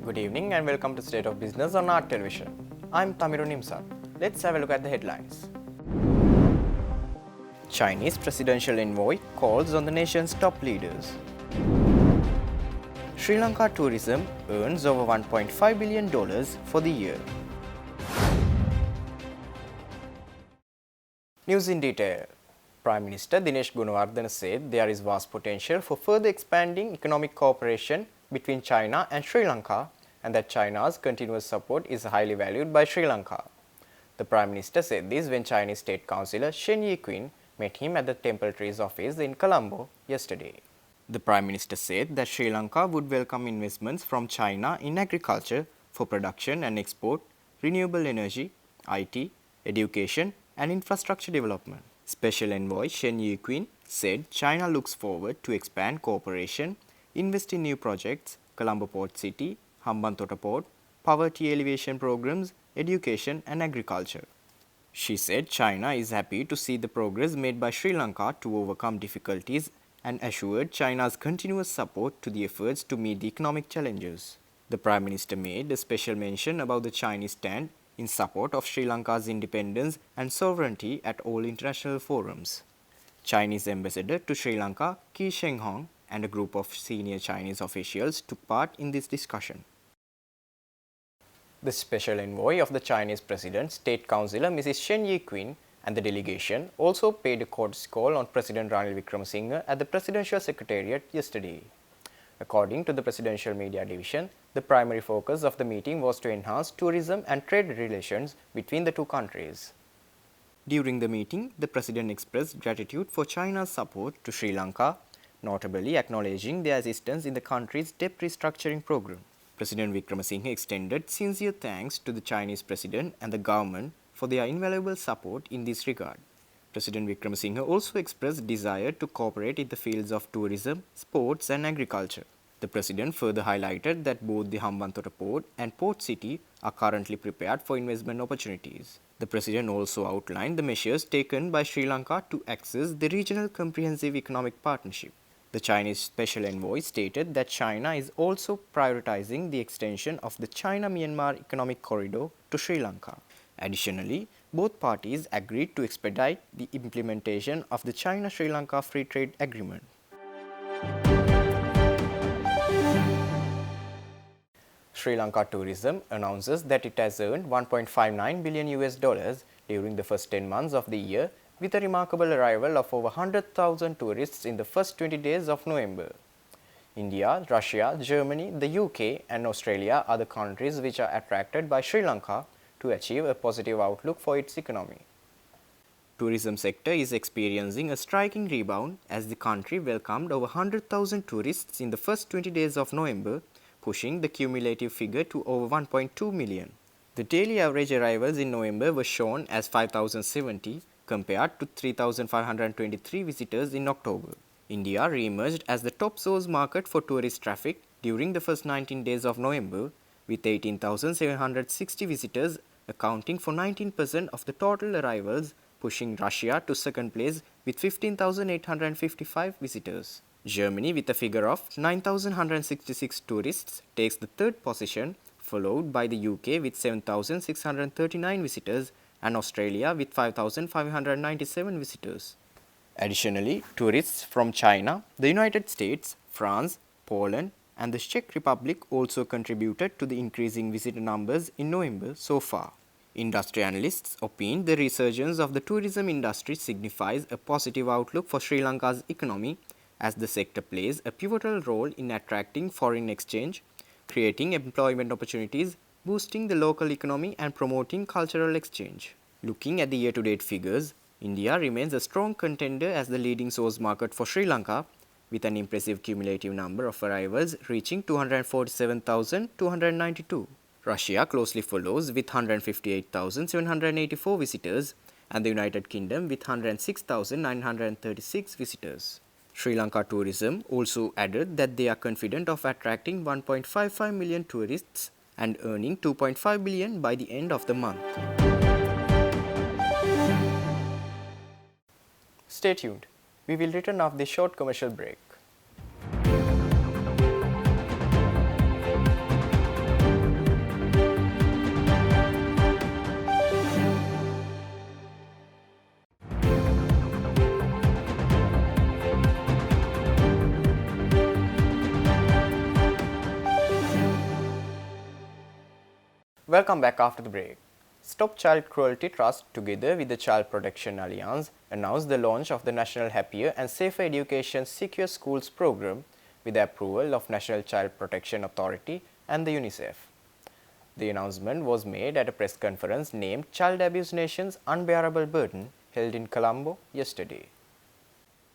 Good evening and welcome to State of Business on Art Television. I'm Tamiru Nimsa. Let's have a look at the headlines. Chinese presidential envoy calls on the nation's top leaders. Sri Lanka tourism earns over $1.5 billion for the year. News in detail. Prime Minister Dinesh Gunawardena said there is vast potential for further expanding economic cooperation between China and Sri Lanka and that China's continuous support is highly valued by Sri Lanka. The Prime Minister said this when Chinese State Councillor Shen Yi-Quin met him at the Temple Trees office in Colombo yesterday. The Prime Minister said that Sri Lanka would welcome investments from China in agriculture for production and export, renewable energy, IT, education and infrastructure development. Special Envoy Shen Yi-Quin said China looks forward to expand cooperation, invest in new projects, Colombo Port City, Hambantota Port, poverty alleviation programs, education and agriculture. She said China is happy to see the progress made by Sri Lanka to overcome difficulties and assured China's continuous support to the efforts to meet the economic challenges. The Prime Minister made a special mention about the Chinese stand in support of Sri Lanka's independence and sovereignty at all international forums. Chinese Ambassador to Sri Lanka, Ki Shenghong, and a group of senior Chinese officials took part in this discussion. The special envoy of the Chinese President, State Councillor Mrs. Shen Yi-Quin, and the delegation also paid a courtesy call on President Ranil Wickremesinghe at the Presidential Secretariat yesterday. According to the Presidential Media Division, the primary focus of the meeting was to enhance tourism and trade relations between the two countries. During the meeting, the President expressed gratitude for China's support to Sri Lanka, notably acknowledging their assistance in the country's debt restructuring program. President Wickremesinghe extended sincere thanks to the Chinese President and the government for their invaluable support in this regard. President Wickremesinghe also expressed desire to cooperate in the fields of tourism, sports and agriculture. The President further highlighted that both the Hambantota Port and Port City are currently prepared for investment opportunities. The President also outlined the measures taken by Sri Lanka to access the Regional Comprehensive Economic Partnership. The Chinese Special Envoy stated that China is also prioritizing the extension of the China-Myanmar Economic Corridor to Sri Lanka. Additionally, both parties agreed to expedite the implementation of the China-Sri Lanka Free Trade Agreement. Sri Lanka Tourism announces that it has earned $1.59 billion during the first 10 months of the year, with a remarkable arrival of over 100,000 tourists in the first 20 days of November. India, Russia, Germany, the UK and Australia are the countries which are attracted by Sri Lanka to achieve a positive outlook for its economy. Tourism sector is experiencing a striking rebound as the country welcomed over 100,000 tourists in the first 20 days of November, pushing the cumulative figure to over 1.2 million. The daily average arrivals in November were shown as 5,070 compared to 3,523 visitors in October. India re-emerged as the top source market for tourist traffic during the first 19 days of November, with 18,760 visitors accounting for 19% of the total arrivals, pushing Russia to second place with 15,855 visitors. Germany, with a figure of 9,166 tourists, takes the third position, followed by the UK with 7,639 visitors and Australia with 5,597 visitors. Additionally, tourists from China, the United States, France, Poland, and the Czech Republic also contributed to the increasing visitor numbers in November so far. Industry analysts opine the resurgence of the tourism industry signifies a positive outlook for Sri Lanka's economy, as the sector plays a pivotal role in attracting foreign exchange, creating employment opportunities, boosting the local economy and promoting cultural exchange. Looking at the year-to-date figures, India remains a strong contender as the leading source market for Sri Lanka, with an impressive cumulative number of arrivals reaching 247,292. Russia closely follows with 158,784 visitors and the United Kingdom with 106,936 visitors. Sri Lanka Tourism also added that they are confident of attracting 1.55 million tourists and earning 2.5 billion by the end of the month. Stay tuned. We will return after this short commercial break. Welcome back after the break. Stop Child Cruelty Trust, together with the Child Protection Alliance, announced the launch of the National Happier and Safer Education Secure Schools program with the approval of National Child Protection Authority and the UNICEF. The announcement was made at a press conference named Child Abuse Nation's Unbearable Burden, held in Colombo yesterday.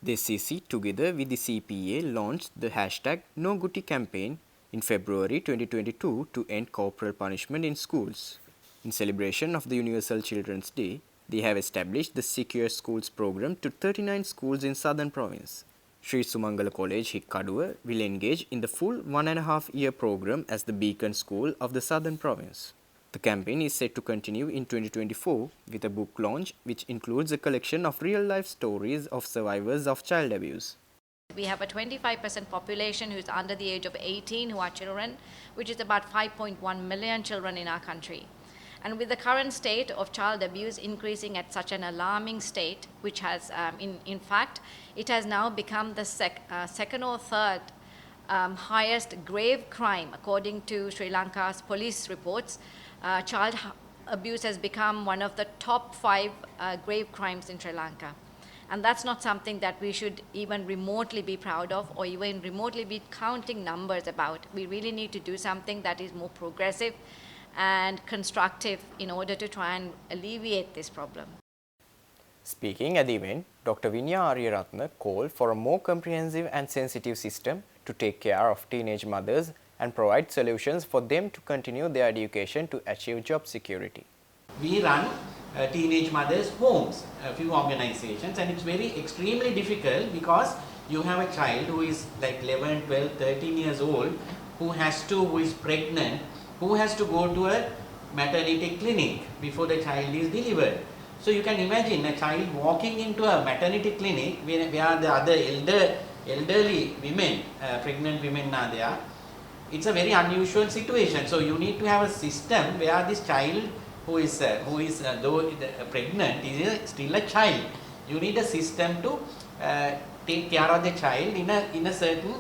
The SEC, together with the CPA, launched the hashtag #NoGutti campaign in February 2022 to end corporal punishment in schools. In celebration of the Universal Children's Day, they have established the Secure Schools program to 39 schools in Southern Province. Sri Sumangala College, Hikkaduwa, will engage in the full 1.5-year program as the beacon school of the Southern Province. The campaign is set to continue in 2024 with a book launch which includes a collection of real-life stories of survivors of child abuse. We have a 25% population who is under the age of 18 who are children, which is about 5.1 million children in our country. And with the current state of child abuse increasing at such an alarming state, which has, in fact, it has now become the second or third highest grave crime, according to Sri Lanka's police reports. Child abuse has become one of the top 5 grave crimes in Sri Lanka. And that's not something that we should even remotely be proud of or even remotely be counting numbers about. We really need to do something that is more progressive and constructive in order to try and alleviate this problem. Speaking at the event, Dr. Vinya Ariyaratne called for a more comprehensive and sensitive system to take care of teenage mothers and provide solutions for them to continue their education to achieve job security. We run teenage mothers' homes, a few organizations, and it's very extremely difficult because you have a child who is like 11, 12, 13 years old who is pregnant, who has to go to a maternity clinic before the child is delivered. So you can imagine a child walking into a maternity clinic where the other elderly women, pregnant women are there. It's a very unusual situation. So you need to have a system where this child who is though pregnant is still a child. You need a system to take care of the child in a certain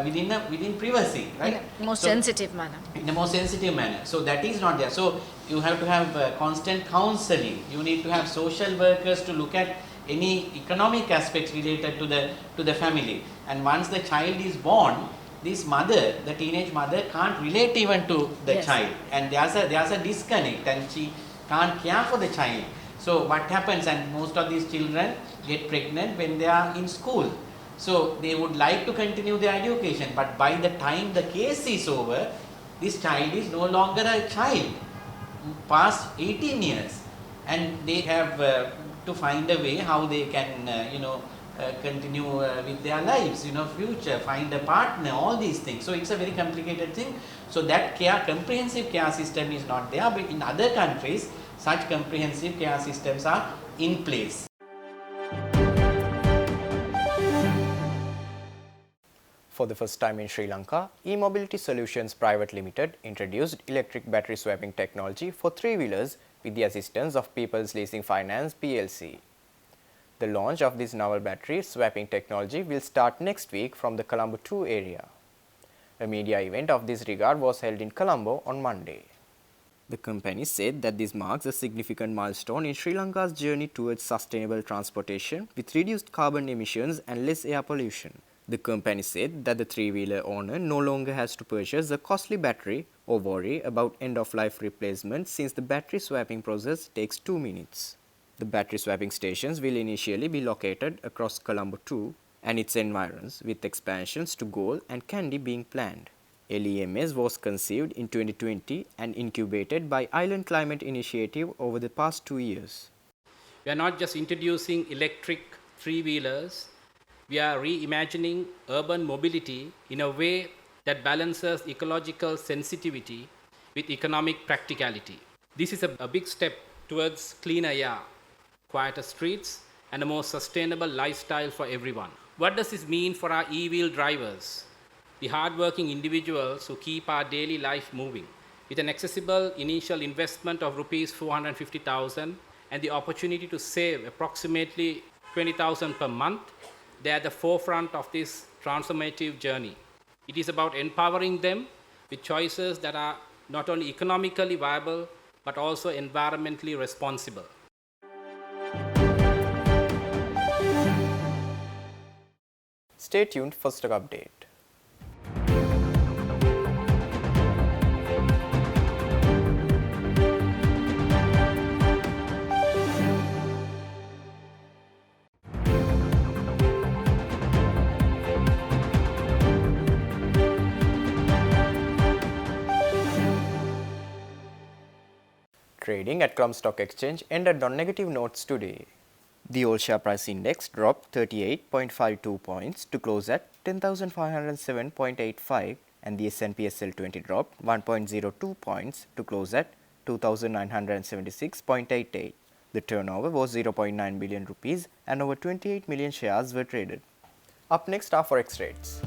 within privacy, right? In a more sensitive manner. In a more sensitive manner. So that is not there. So you have to have constant counseling. You need to have social workers to look at any economic aspects related to the family. And once the child is born, this mother, the teenage mother, can't relate even to the child, and there's a disconnect, and she can't care for the child. So what happens, and most of these children get pregnant when they are in school. So they would like to continue their education, but by the time the case is over, this child is no longer a child, past 18 years, and they have to find a way how they can, continue with their lives, future, find a partner, all these things. So it's a very complicated thing. So that comprehensive care system is not there, but in other countries, such comprehensive care systems are in place. For the first time in Sri Lanka, E-Mobility Solutions Private Limited introduced electric battery swapping technology for three-wheelers with the assistance of People's Leasing Finance PLC. The launch of this novel battery swapping technology will start next week from the Colombo 2 area. A media event of this regard was held in Colombo on Monday. The company said that this marks a significant milestone in Sri Lanka's journey towards sustainable transportation with reduced carbon emissions and less air pollution. The company said that the three-wheeler owner no longer has to purchase a costly battery or worry about end-of-life replacement since the battery swapping process takes 2 minutes. The battery swapping stations will initially be located across Colombo 2 and its environs, with expansions to Galle and Kandy being planned. LEMS was conceived in 2020 and incubated by Island Climate Initiative over the past 2 years. We are not just introducing electric three-wheelers, we are reimagining urban mobility in a way that balances ecological sensitivity with economic practicality. This is a big step towards cleaner air, quieter streets, and a more sustainable lifestyle for everyone. What does this mean for our e-wheel drivers, the hardworking individuals who keep our daily life moving? With an accessible initial investment of Rs 450,000 and the opportunity to save approximately 20,000 per month, they are at the forefront of this transformative journey. It is about empowering them with choices that are not only economically viable but also environmentally responsible. Stay tuned for stock update. Trading at Crumb Stock Exchange ended on negative notes today. The All Share Price Index dropped 38.52 points to close at 10,507.85, and the S&P SL20 dropped 1.02 points to close at 2,976.88. The turnover was 0.9 billion rupees and over 28 million shares were traded. Up next are forex rates.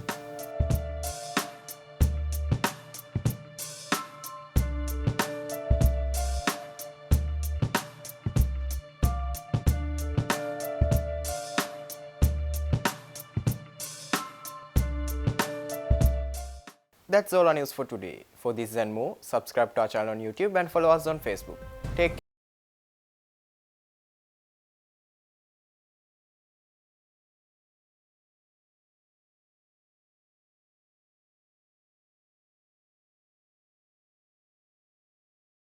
That's all our news for today. For this and more, subscribe to our channel on YouTube and follow us on Facebook.